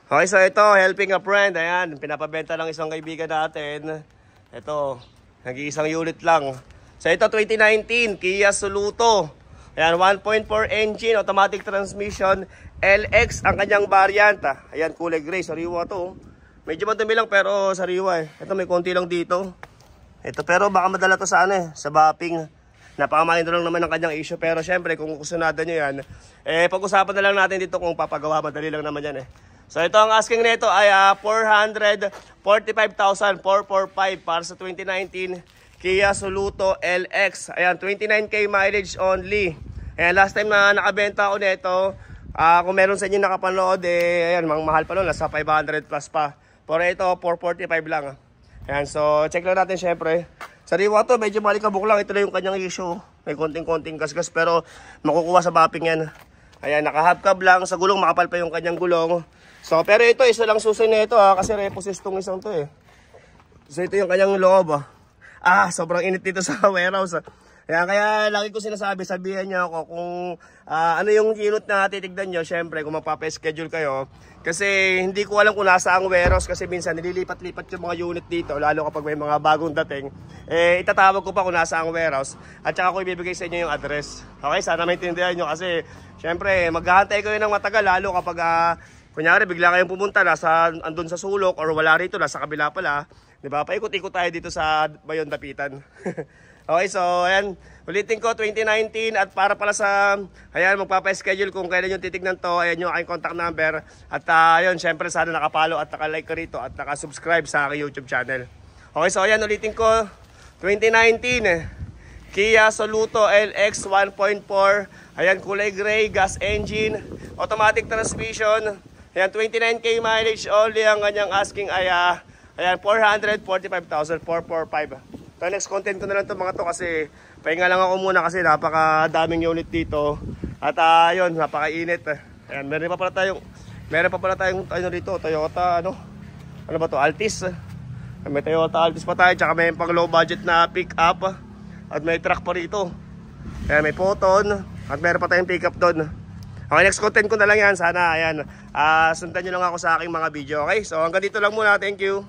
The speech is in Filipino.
Okay, so ito, helping a friend. Ayan, pinapabenta lang isang kaibigan natin. Ito, nag-iisang unit lang. So ito, 2019, Kia Soluto. Ayan, 1.4 engine, automatic transmission, LX ang kanyang variant. Ayan, kulay gray, sariwa to. Medyo madumi lang pero sariwa eh. Ito, may konti lang dito. Ito, pero baka madala to sa sa bapping. Napakamalindo lang naman ang kanyang issue. Pero syempre, kung kusunada nyo yan, pag-usapan na lang natin dito kung papagawa. Madali lang naman yan eh. So ito ang asking nito ay 445,445 para sa 2019 Kia Soluto LX. Ayan, 29k mileage only. Ayan, last time na nakabenta ako nito, kung meron sa inyo nakapanood, ayan, mahal pa nun, nasa 500 plus pa. Pero ito, 445 lang. Ayan, so check lang natin syempre. Sariwa to, medyo malikabok lang. Ito na yung kanyang issue. May konting-konting gasgas pero makukuha sa mapping yan. Ayan, naka-hubcap lang. Sa gulong, makapal pa yung kanyang gulong. So, pero ito, isa lang susi na ito kasi repossessed tong isang to eh. So, ito yung kanyang loob sobrang init dito sa warehouse. Kaya lagi ko sinasabi, sabihan niyo ako kung ano yung unit na titignan nyo. Syempre, kung magpapa-schedule kayo. Kasi hindi ko alam kung nasa ang warehouse kasi minsan nililipat-lipat yung mga unit dito. Lalo kapag may mga bagong dating. Itatawag ko pa kung nasa ang warehouse. At saka ko ibibigay sa inyo yung address. Okay, sana maintindihan nyo kasi syempre, maghahantay kayo ng matagal. Lalo kapag kunyari bigla kayong pumunta, andun sa sulok or wala rito, nasa kabila pala. Diba? Paikot-ikot tayo dito sa Bayon Dapitan. Okay, so ayan, ulitin ko 2019 at para pala sa, ayan, magpapa-schedule kung kailan yung titignan to, ayan yung aking contact number. At ayun, syempre sana nakapalo at nakalike ka rito at nakasubscribe sa aking YouTube channel. Okay, so ayan, ulitin ko, 2019, Kia Soluto LX 1.4, ayan, kulay gray, gas engine, automatic transmission, ayan, 29k mileage only, ang kanyang asking ay, ayan, 445,445. So next content ko na lang to mga to kasi pahinga lang ako muna kasi napakadaming unit dito. At ayun, napakainit. Ayan, meron pa pala tayong ano dito, Toyota ano ba to, Altis. May Toyota Altis pa tayo, tsaka may pang low budget na pick up. At may truck pa rito. Ayan, may Photon at meron pa tayong pick up doon. Okay, next content ko na lang yan. Sana ayan, sundan nyo lang ako sa aking mga video. Okay, so hanggang dito lang muna. Thank you.